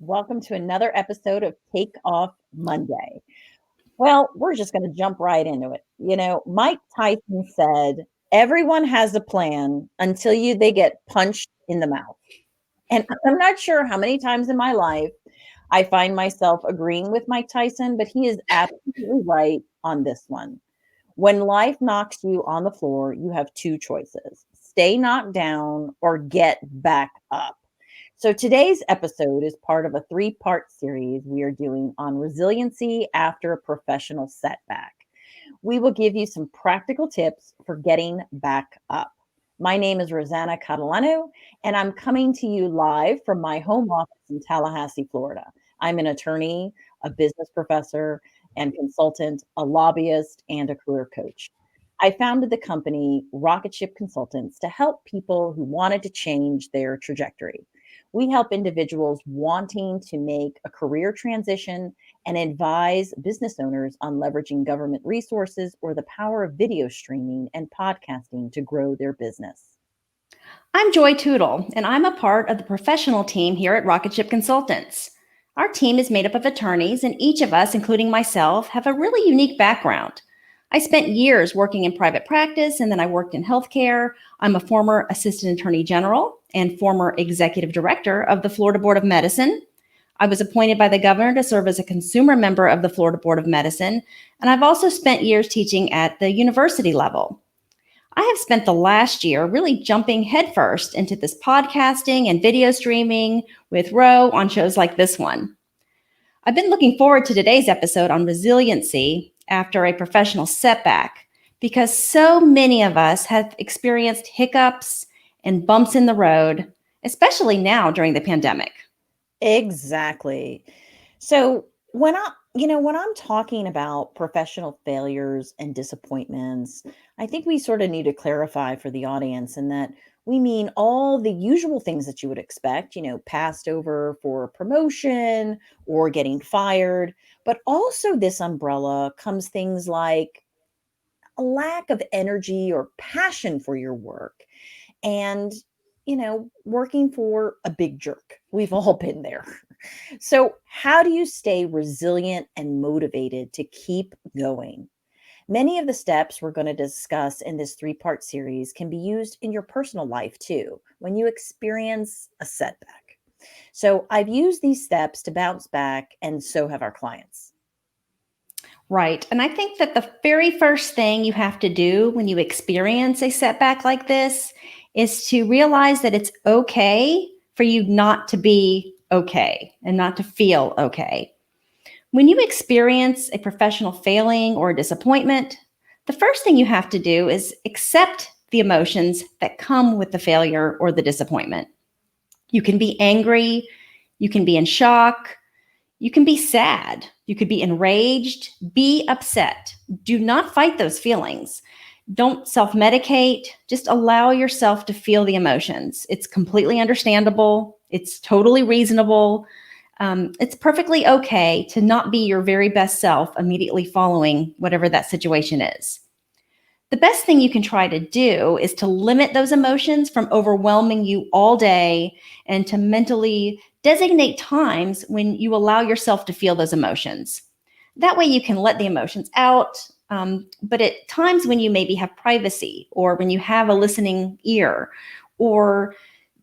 Welcome to another episode of Take Off Monday. Well, we're just going to jump right into it. Mike Tyson said, everyone has a plan until they get punched in the mouth. And I'm not sure how many times in my life I find myself agreeing with Mike Tyson, but he is absolutely right on this one. When life knocks you on the floor, you have two choices: stay knocked down or get back up. So today's episode is part of a three-part series we are doing on resiliency after a professional setback. We will give you some practical tips for getting back up. My name is Rosanna Catalano, and I'm coming to you live from my home office in Tallahassee, Florida. I'm an attorney, a business professor and consultant, a lobbyist, and a career coach. I founded the company Rocket Ship Consultants to help people who wanted to change their trajectory. We help individuals wanting to make a career transition and advise business owners on leveraging government resources or the power of video streaming and podcasting to grow their business. I'm Joy Tootle, and I'm a part of the professional team here at Rocket Ship Consultants. Our team is made up of attorneys, and each of us, including myself, have a really unique background. I spent years working in private practice, and then I worked in healthcare. I'm a former assistant attorney general and former executive director of the Florida Board of Medicine. I was appointed by the governor to serve as a consumer member of the Florida Board of Medicine, and I've also spent years teaching at the university level. I have spent the last year really jumping headfirst into this podcasting and video streaming with Ro on shows like this one. I've been looking forward to today's episode on resiliency after a professional setback because so many of us have experienced hiccups and bumps in the road, especially now during the pandemic. Exactly. So when I'm talking about professional failures and disappointments, I think we sort of need to clarify for the audience in that we mean all the usual things that you would expect, passed over for promotion or getting fired. But also this umbrella comes things like a lack of energy or passion for your work and, working for a big jerk. We've all been there. So, how do you stay resilient and motivated to keep going? Many of the steps we're going to discuss in this three-part series can be used in your personal life too, when you experience a setback. So, I've used these steps to bounce back, and so have our clients. Right. And I think that the very first thing you have to do when you experience a setback like this is to realize that it's okay for you not to be okay and not to feel okay. When you experience a professional failing or disappointment, the first thing you have to do is accept the emotions that come with the failure or the disappointment. You can be angry, you can be in shock, you can be sad, you could be enraged, be upset. Do not fight those feelings. Don't self-medicate. Just allow yourself to feel the emotions. It's completely understandable. It's totally reasonable. It's perfectly okay to not be your very best self immediately following whatever that situation is. The best thing you can try to do is to limit those emotions from overwhelming you all day and to mentally designate times when you allow yourself to feel those emotions. That way you can let the emotions out, but at times when you maybe have privacy or when you have a listening ear or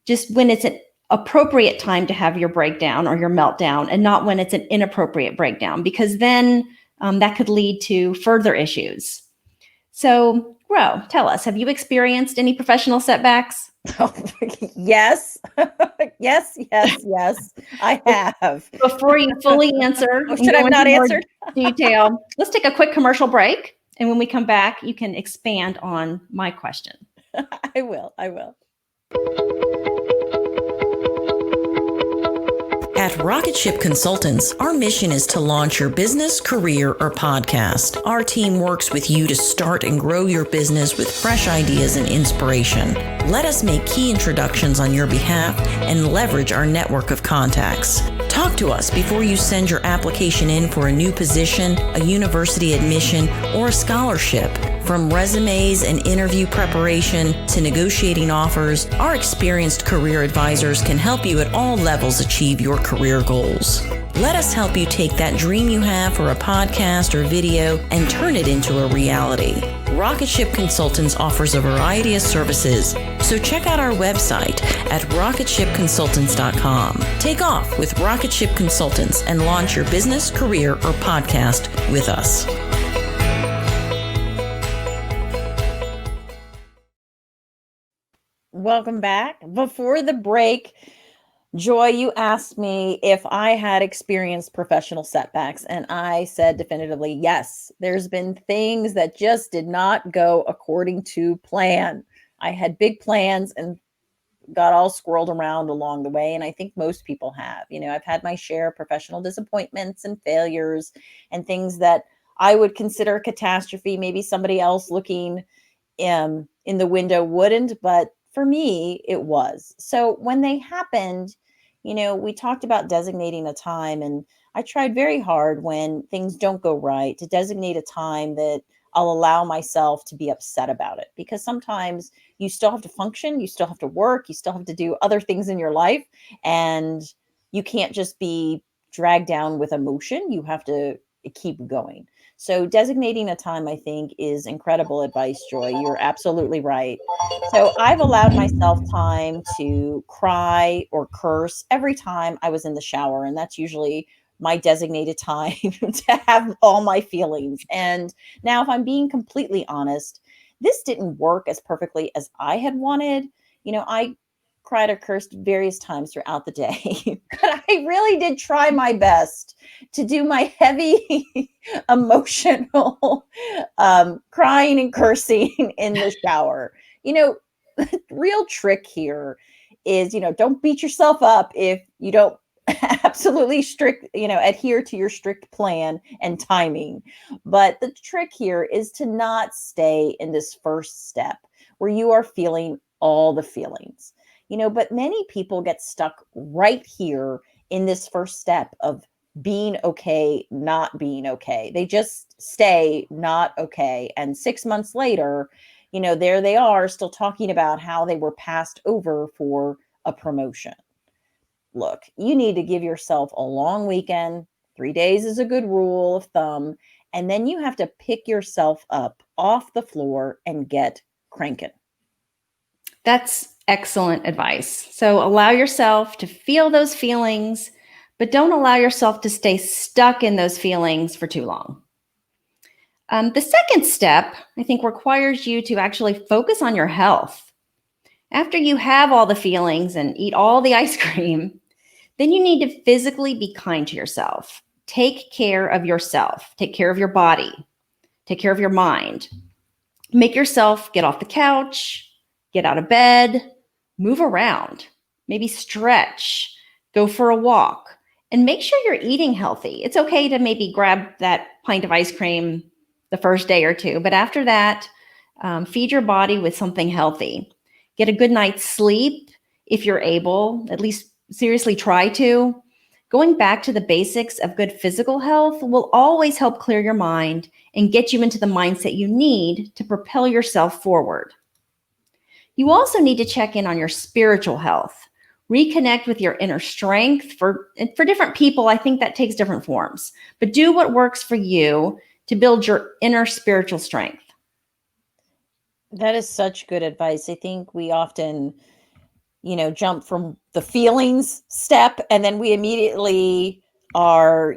just when it's an appropriate time to have your breakdown or your meltdown and not when it's an inappropriate breakdown, because then that could lead to further issues. So, Ro, tell us, have you experienced any professional setbacks? Oh, yes. yes, I have. Before you fully answer, should I not answer? Detail. Let's take a quick commercial break. And when we come back, you can expand on my question. I will. At Rocket Ship Consultants, our mission is to launch your business, career, or podcast. Our team works with you to start and grow your business with fresh ideas and inspiration. Let us make key introductions on your behalf and leverage our network of contacts. Talk to us before you send your application in for a new position, a university admission, or a scholarship. From resumes and interview preparation to negotiating offers, our experienced career advisors can help you at all levels achieve your career goals. Let us help you take that dream you have for a podcast or video and turn it into a reality. Rocket Ship Consultants offers a variety of services, so check out our website at rocketshipconsultants.com. Take off with Rocket Ship Consultants and launch your business, career, or podcast with us. Welcome back. Before the break, Joy, you asked me if I had experienced professional setbacks, and I said definitively yes. There's been things that just did not go according to plan. I had big plans and got all squirreled around along the way, and I think most people have. I've had my share of professional disappointments and failures and things that I would consider a catastrophe. Maybe somebody else looking in the window wouldn't, but for me, it was. So when they happened, we talked about designating a time, and I tried very hard when things don't go right to designate a time that I'll allow myself to be upset about it, because sometimes you still have to function, you still have to work, you still have to do other things in your life, and you can't just be dragged down with emotion. You have to keep going. So designating a time, I think, is incredible advice, Joy. You're absolutely right. So I've allowed myself time to cry or curse every time I was in the shower. And that's usually my designated time to have all my feelings. And now, if I'm being completely honest, this didn't work as perfectly as I had wanted. I cried or cursed various times throughout the day, but I really did try my best to do my heavy emotional crying and cursing in the shower. The real trick here is, don't beat yourself up if you don't absolutely adhere to your strict plan and timing. But the trick here is to not stay in this first step where you are feeling all the feelings. But many people get stuck right here in this first step of being okay, not being okay. They just stay not okay. And 6 months later, there they are still talking about how they were passed over for a promotion. Look, you need to give yourself a long weekend. 3 days is a good rule of thumb. And then you have to pick yourself up off the floor and get cranking. That's excellent advice. So allow yourself to feel those feelings, but don't allow yourself to stay stuck in those feelings for too long. The second step, I think, requires you to actually focus on your health. After you have all the feelings and eat all the ice cream, then you need to physically be kind to yourself. Take care of yourself. Take care of your body. Take care of your mind. Make yourself get off the couch, get out of bed, move around, maybe stretch, go for a walk, and make sure you're eating healthy. It's okay to maybe grab that pint of ice cream the first day or two, but after that, feed your body with something healthy. Get a good night's sleep if you're able, at least seriously try to. Going back to the basics of good physical health will always help clear your mind and get you into the mindset you need to propel yourself forward. You also need to check in on your spiritual health. Reconnect with your inner strength. For different people, I think that takes different forms. But do what works for you to build your inner spiritual strength. That is such good advice. I think we often, jump from the feelings step, and then we immediately are,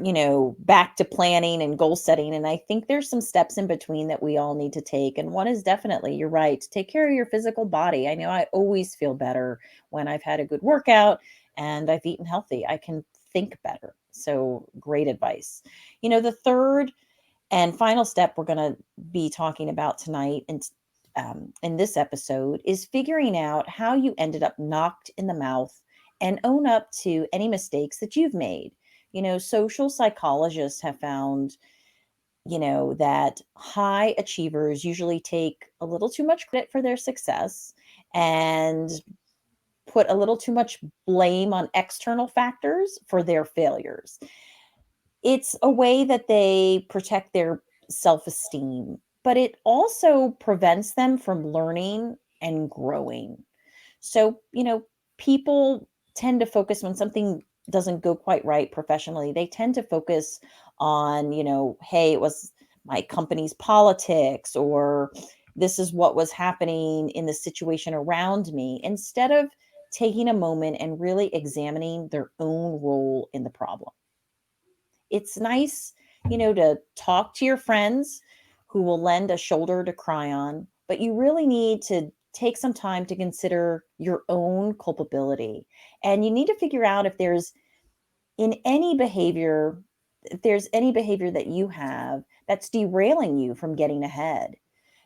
back to planning and goal setting. And I think there's some steps in between that we all need to take. And one is definitely, you're right, take care of your physical body. I know I always feel better when I've had a good workout and I've eaten healthy. I can think better. So great advice. The third and final step we're going to be talking about tonight in this episode is figuring out how you ended up knocked in the mouth and own up to any mistakes that you've made. Social psychologists have found, that high achievers usually take a little too much credit for their success and put a little too much blame on external factors for their failures. It's a way that they protect their self-esteem but it also prevents them from learning and growing. So, people tend to focus when something doesn't go quite right professionally. They tend to focus on, hey, it was my company's politics, or this is what was happening in the situation around me, instead of taking a moment and really examining their own role in the problem. It's nice, to talk to your friends who will lend a shoulder to cry on, but you really need to take some time to consider your own culpability. And you need to figure out in any behavior, if there's any behavior that you have that's derailing you from getting ahead.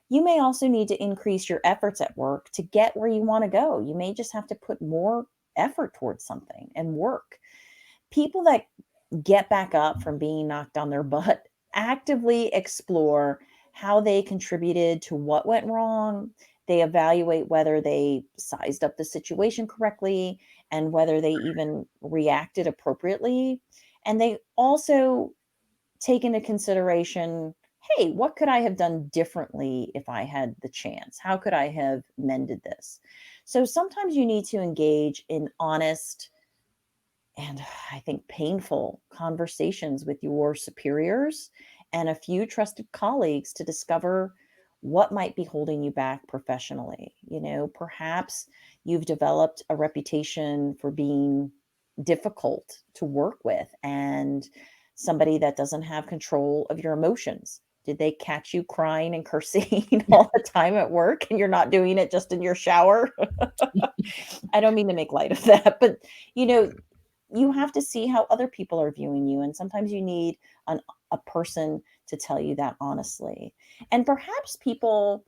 You may also need to increase your efforts at work to get where you want to go. You may just have to put more effort towards something and work. People that get back up from being knocked on their butt actively explore how they contributed to what went wrong. They evaluate whether they sized up the situation correctly and whether they even reacted appropriately. And they also take into consideration, hey, what could I have done differently if I had the chance? How could I have mended this? So sometimes you need to engage in honest and, I think, painful conversations with your superiors and a few trusted colleagues to discover what might be holding you back professionally. Perhaps you've developed a reputation for being difficult to work with and somebody that doesn't have control of your emotions. Did they catch you crying and cursing all the time at work and you're not doing it just in your shower? I don't mean to make light of that, but you know, you have to see how other people are viewing you, and sometimes you need a person to tell you that honestly. And perhaps people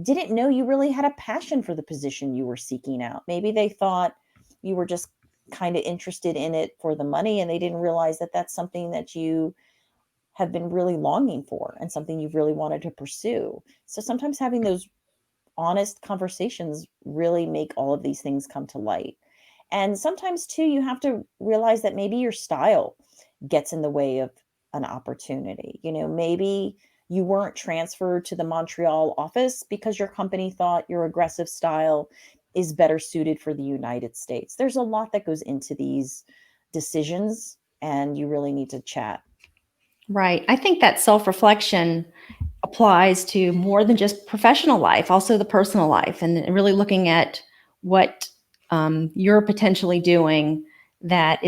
didn't know you really had a passion for the position you were seeking out. Maybe they thought you were just kind of interested in it for the money, and they didn't realize that that's something that you have been really longing for and something you've really wanted to pursue. So sometimes having those honest conversations really make all of these things come to light. And sometimes too, you have to realize that maybe your style gets in the way of an opportunity. Maybe you weren't transferred to the Montreal office because your company thought your aggressive style is better suited for the United States. There's a lot that goes into these decisions, and you really need to chat. Right. I think that self-reflection applies to more than just professional life, also the personal life, and really looking at what you're potentially doing that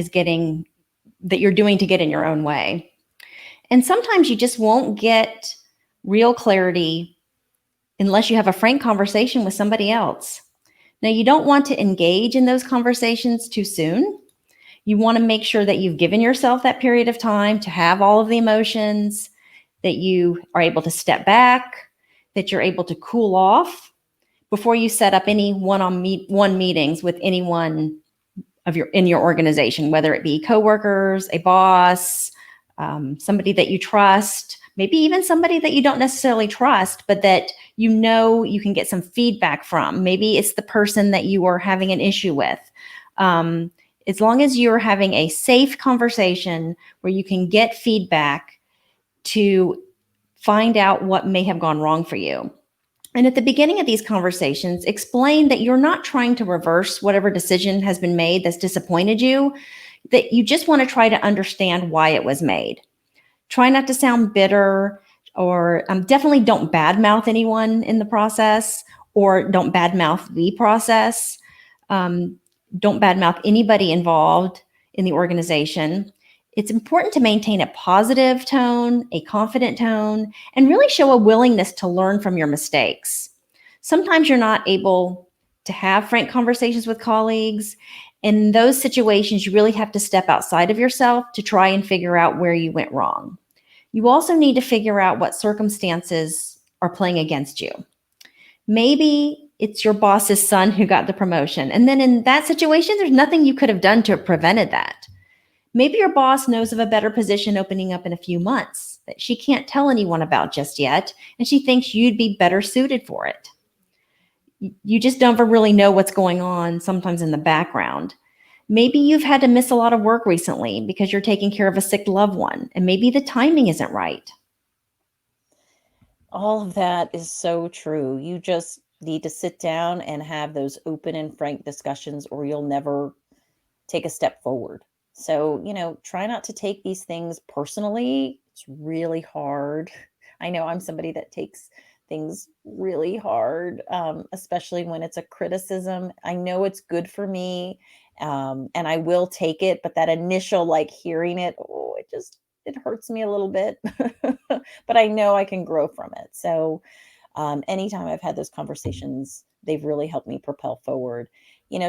you're doing to get in your own way. And sometimes you just won't get real clarity unless you have a frank conversation with somebody else. Now, you don't want to engage in those conversations too soon. You want to make sure that you've given yourself that period of time to have all of the emotions, that you are able to step back, that you're able to cool off before you set up any one-on-one meetings with anyone in your organization, whether it be coworkers, a boss, somebody that you trust, maybe even somebody that you don't necessarily trust, but that you can get some feedback from. Maybe it's the person that you are having an issue with. As long as you're having a safe conversation where you can get feedback to find out what may have gone wrong for you. And at the beginning of these conversations, explain that you're not trying to reverse whatever decision has been made that's disappointed you, that you just want to try to understand why it was made. Try not to sound bitter, or definitely don't badmouth anyone in the process, or don't badmouth the process. Don't badmouth anybody involved in the organization. It's important to maintain a positive tone, a confident tone, and really show a willingness to learn from your mistakes. Sometimes you're not able to have frank conversations with colleagues. In those situations, you really have to step outside of yourself to try and figure out where you went wrong. You also need to figure out what circumstances are playing against you. Maybe it's your boss's son who got the promotion. And then in that situation, there's nothing you could have done to have prevented that. Maybe your boss knows of a better position opening up in a few months that she can't tell anyone about just yet, and she thinks you'd be better suited for it. You just don't really know what's going on sometimes in the background. Maybe you've had to miss a lot of work recently because you're taking care of a sick loved one, and maybe the timing isn't right. All of that is so true. You just need to sit down and have those open and frank discussions, or you'll never take a step forward. So, try not to take these things personally. It's really hard. I know I'm somebody that takes things really hard, especially when it's a criticism. I know it's good for me, and I will take it, but that initial like hearing it, oh, it hurts me a little bit. But I know I can grow from it. So, anytime I've had those conversations, they've really helped me propel forward.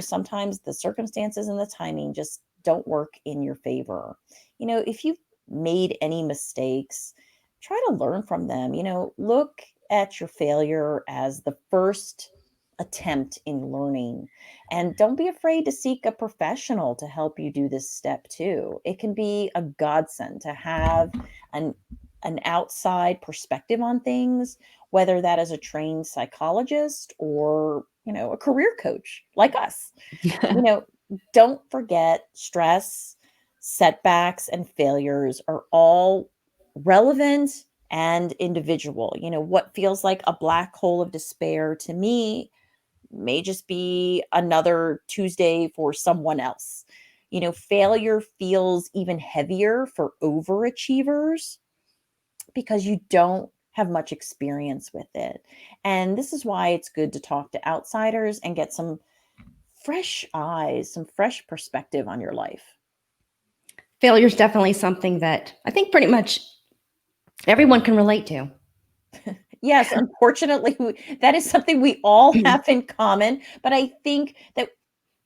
Sometimes the circumstances and the timing just don't work in your favor. If you've made any mistakes, try to learn from them. Look at your failure as the first attempt in learning. And don't be afraid to seek a professional to help you do this step too. It can be a godsend to have an an outside perspective on things, whether that is a trained psychologist or, a career coach like us. You know, don't forget stress, setbacks, and failures are all relevant and individual. What feels like a black hole of despair to me may just be another Tuesday for someone else. Failure feels even heavier for overachievers because you don't have much experience with it. And this is why it's good to talk to outsiders and get some fresh eyes, some fresh perspective on your life. Failure is definitely something that I think pretty much everyone can relate to. Yes, unfortunately, that is something we all have in common, but I think that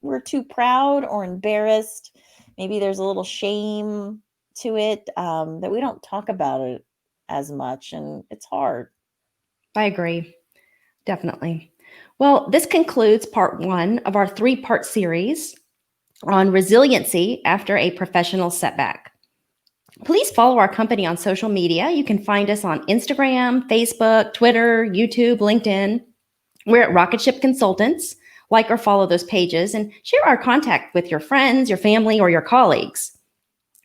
we're too proud or embarrassed. Maybe there's a little shame to it, that we don't talk about it as much, and it's hard. I agree. Definitely. Well, this concludes part one of our three-part series on resiliency after a professional setback. Please follow our company on social media. You can find us on Instagram, Facebook, Twitter, YouTube, LinkedIn. We're at Rocket Ship Consultants. Like or follow those pages and share our contact with your friends, your family, or your colleagues.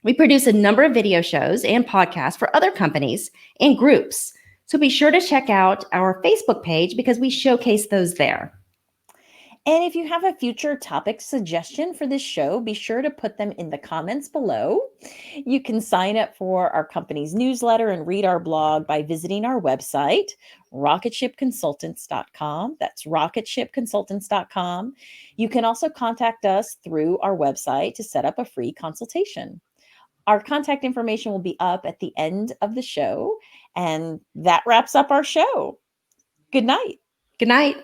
We produce a number of video shows and podcasts for other companies and groups. So be sure to check out our Facebook page because we showcase those there. And if you have a future topic suggestion for this show, be sure to put them in the comments below. You can sign up for our company's newsletter and read our blog by visiting our website, rocketshipconsultants.com. That's rocketshipconsultants.com. You can also contact us through our website to set up a free consultation. Our contact information will be up at the end of the show. And that wraps up our show. Good night. Good night.